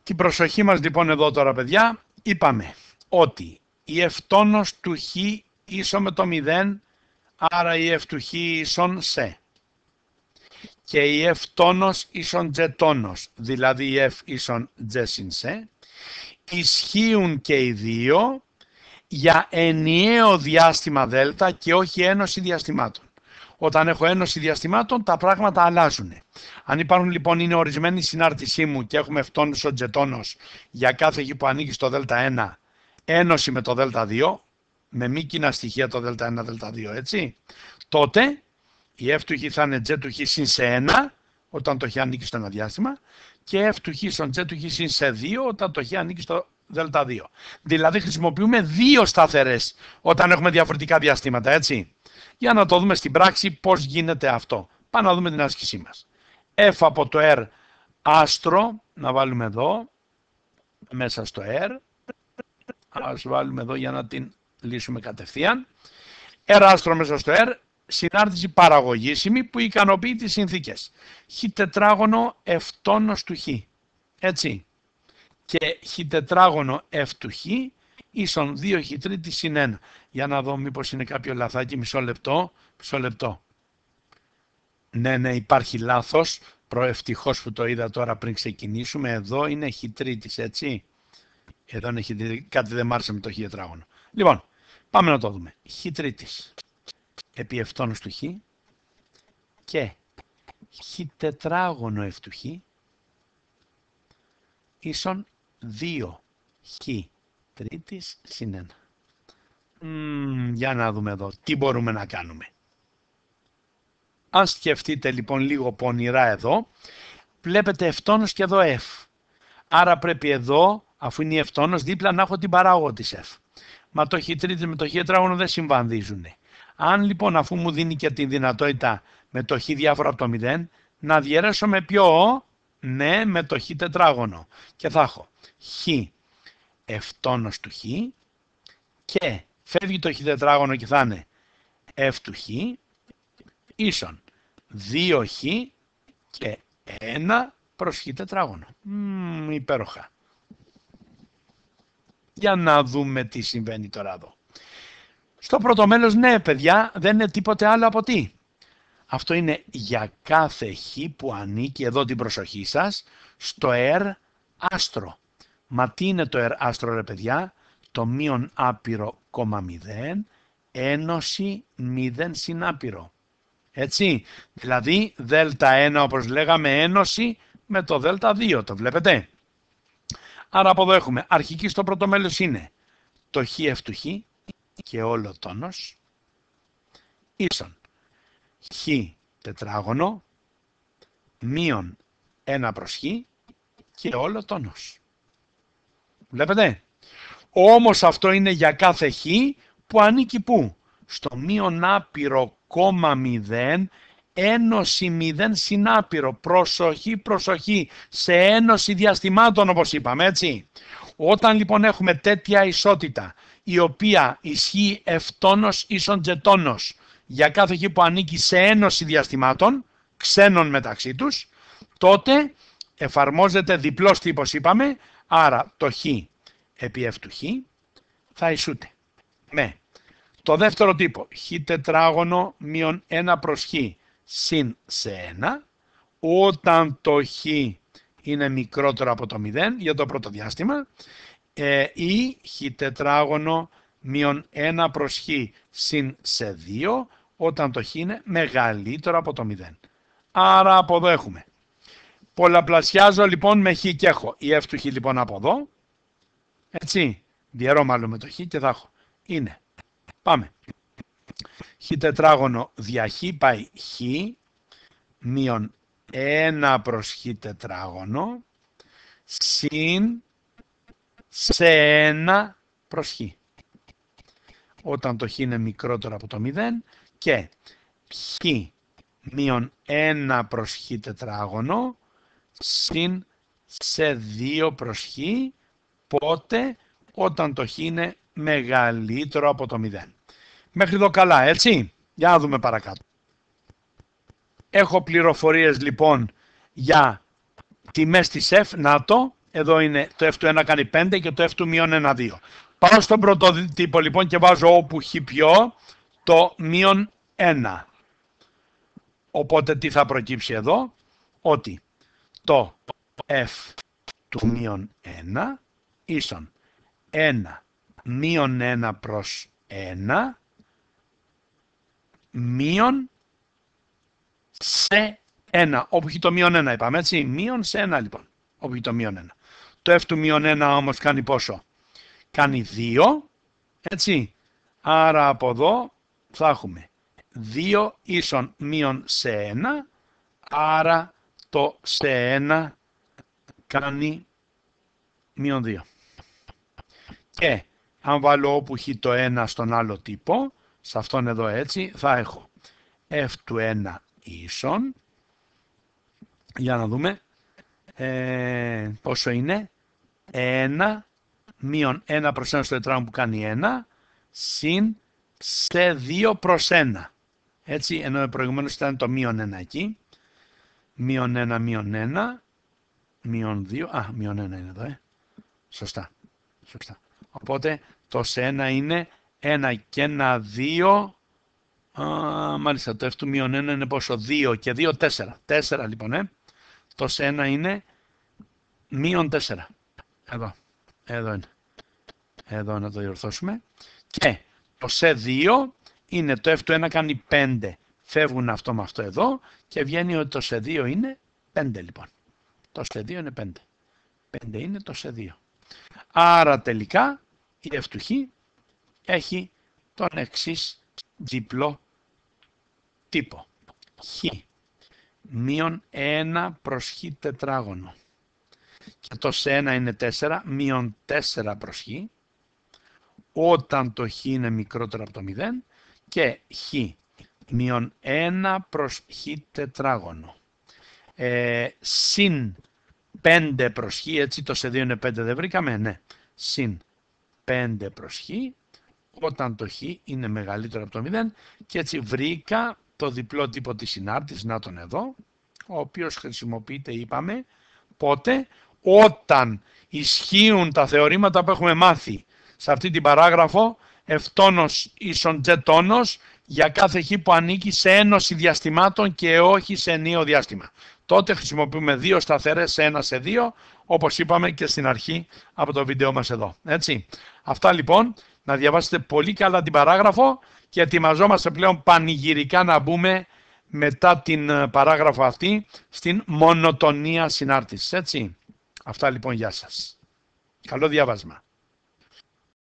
Την προσοχή μας λοιπόν εδώ τώρα, παιδιά, είπαμε ότι η ευτόνος του χ ίσο με το 0, άρα η f του χ ίσον σε. Και η ευτόνος ίσον τζετόνος, δηλαδή η f ίσον τζε συν σε, ισχύουν και οι δύο για ενιαίο διάστημα δέλτα και όχι ένωση διαστημάτων. Όταν έχω ένωση διαστημάτων τα πράγματα αλλάζουν. Αν υπάρχουν λοιπόν, είναι ορισμένη συνάρτησή μου και έχουμε ευτόνος ο τζετόνος για κάθε χ που ανήκει στο δ1, ένωση με το δ2, με μη κοινά στοιχεία το δ1, δ2, έτσι, τότε η f του χ θα είναι τζ του χ συν σε 1 όταν το χ ανήκει στο ένα διάστημα και f του χ στον τζ του χ συν σε 2 όταν το χ ανήκει στο δ2. Δηλαδή χρησιμοποιούμε δύο σταθερές όταν έχουμε διαφορετικά διαστήματα, έτσι. Για να το δούμε στην πράξη πώς γίνεται αυτό. Πάμε να δούμε την άσκησή μας. F από το R άστρο, να βάλουμε εδώ, μέσα στο R. Ας βάλουμε εδώ για να την λύσουμε κατευθείαν. R άστρο μέσα στο R, συνάρτηση παραγωγήσιμη που ικανοποιεί τις συνθήκες. Χ τετράγωνο ευτόνος του χ. Έτσι. Και χ τετράγωνο f του χ ίσον 2 χ τρίτη συν 1. Για να δω μήπως είναι κάποιο λαθάκι, μισό λεπτό. Ναι, υπάρχει λάθος. Ευτυχώς που το είδα τώρα πριν ξεκινήσουμε. Εδώ είναι χ τρίτης, έτσι. Εδώ είναι κάτι δεν μ' άρεσε με το χ τετράγωνο. Λοιπόν, πάμε να το δούμε. Χ τρίτης επί ευτόνος του χ και χ τετράγωνο f του χ ίσον 2 χ τρίτης συν 1. Για να δούμε εδώ τι μπορούμε να κάνουμε. Αν σκεφτείτε λοιπόν λίγο πονηρά εδώ, βλέπετε ευτόνος και εδώ f. Άρα πρέπει εδώ, αφού είναι η ευτόνος, δίπλα να έχω την παράγωγο της f. Μα το χ τρίτης με το χ τετράγωνο δεν συμβαδίζουν. Αν λοιπόν, αφού μου δίνει και τη δυνατότητα με το χ διάφορα από το 0, να διαιρέσω με ποιο? Ναι, με το χ τετράγωνο. Και θα έχω χ ευτόνος του χ και φεύγει το χ τετράγωνο και θα είναι f του χ ίσον 2χ και 1 προς χ τετράγωνο. Υπέροχα. Για να δούμε τι συμβαίνει τώρα εδώ. Στο πρώτο μέλος, ναι παιδιά, δεν είναι τίποτε άλλο από τι. Αυτό είναι για κάθε χ που ανήκει, εδώ την προσοχή σας, στο R άστρο. Μα τι είναι το R άστρο ρε παιδιά? Το μείον άπειρο, 0, ένωση 0 συν άπειρο. Έτσι, δηλαδή δ1 όπως λέγαμε ένωση με το δ2, το βλέπετε. Άρα από εδώ έχουμε, αρχική στο πρώτο μέλος είναι το χ f του χ και όλο τόνος ίσον χ τετράγωνο μείον 1 προς χ και όλο τόνος. Βλέπετε. Όμως αυτό είναι για κάθε χ που ανήκει πού? Στο μείον άπειρο, 0, ένωση 0 συν άπειρο. Προσοχή, σε ένωση διαστημάτων όπως είπαμε, έτσι. Όταν λοιπόν έχουμε τέτοια ισότητα, η οποία ισχύει ευτόνος ίσον τζετόνος, για κάθε χ που ανήκει σε ένωση διαστημάτων, ξένων μεταξύ τους, τότε εφαρμόζεται διπλός τύπος είπαμε, άρα το χ επί f του χ θα ισούται με το δεύτερο τύπο χ τετράγωνο μείον 1 προς χ συν σε 1, όταν το χ είναι μικρότερο από το 0 για το πρώτο διάστημα, ή χ τετράγωνο μείον 1 προς χ συν σε 2, όταν το χ είναι μεγαλύτερο από το 0. Άρα από εδώ έχουμε. Πολλαπλασιάζω λοιπόν με χ και έχω η f του χ λοιπόν από εδώ. Έτσι, διαιρώ μάλλον με το χ και θα έχω. Είναι, πάμε. Χ τετράγωνο δια χ πάει χ μείον 1 προς χ τετράγωνο συν σε 1 προς χ. Όταν το χ είναι μικρότερο από το 0 και χ μείον 1 προς χ τετράγωνο συν σε 2 προς χ, πότε? Όταν το χ είναι μεγαλύτερο από το 0. Μέχρι εδώ καλά, έτσι. Για να δούμε παρακάτω. Έχω πληροφορίες λοιπόν για τιμές της F, να το, εδώ είναι το f του 1 κάνει 5 και το f του μείον 1, 2. Πάω στον πρώτο τύπο λοιπόν και βάζω όπου χ ποιο, το μείον 1. Οπότε τι θα προκύψει εδώ, ότι το f του μείον 1 ίσον 1 μείον 1 προς 1 μείον σε 1, όπου έχει το μείον 1 είπαμε, έτσι, μείον σε 1 λοιπόν, όπου έχει το μείον 1. Το f του μείον 1 όμως κάνει πόσο, κάνει 2, έτσι, άρα από εδώ θα έχουμε 2 ίσον μείον σε 1, άρα το σε 1 κάνει μείον 2. Και αν βάλω όπου έχει το 1 στον άλλο τύπο, σε αυτόν εδώ έτσι, θα έχω f του 1 ίσον, για να δούμε πόσο είναι, 1 μείον 1 προς 1 στο τετράγωνο που κάνει 1, συν σε 2 προς 1. Έτσι, ενώ προηγουμένως ήταν το μείον 1 εκεί, μείον 1, μείον 1, μείον 2, μείον 1 είναι εδώ, σωστά. Οπότε το σε 1 είναι 1 και 1, 2, μάλιστα το f του μείον 1 είναι πόσο, 2 και 2, 4. 4 λοιπόν, το σε 1 είναι μείον 4. Εδώ είναι. Εδώ να το διορθώσουμε. Και το σε 2 είναι το f του 1 κάνει 5. Φεύγουν αυτό με αυτό εδώ και βγαίνει ότι το σε 2 είναι 5 λοιπόν. Το σε 2 είναι 5. 5 είναι το σε 2. Άρα τελικά η f του χ έχει τον εξής διπλό τύπο. Χ μείον 1 προς χ τετράγωνο. Και το σε 1 είναι 4, μείον 4 προς χ, όταν το χ είναι μικρότερο από το 0, και χ μείον 1 προς χ τετράγωνο. Συν 5 προς χ, έτσι το σε 2 είναι 5, δεν βρήκαμε, ναι. Συν 5 προς χ, όταν το χ είναι μεγαλύτερο από το 0, και έτσι βρήκα το διπλό τύπο της συνάρτησης, να τον εδώ, ο οποίος χρησιμοποιείται, είπαμε, πότε, όταν ισχύουν τα θεωρήματα που έχουμε μάθει σε αυτή την παράγραφο, ευτόνος ίσον τζετόνος, για κάθε χ που ανήκει σε ένωση διαστημάτων και όχι σε ενιαίο διάστημα. Τότε χρησιμοποιούμε δύο σταθερές σε 1 σε 2, όπως είπαμε και στην αρχή από το βίντεο μας εδώ. Έτσι. Αυτά λοιπόν, να διαβάσετε πολύ καλά την παράγραφο και ετοιμαζόμαστε πλέον πανηγυρικά να μπούμε μετά την παράγραφο αυτή στην μονοτονία συνάρτησης. Έτσι. Αυτά λοιπόν, γεια σας. Καλό διάβασμα.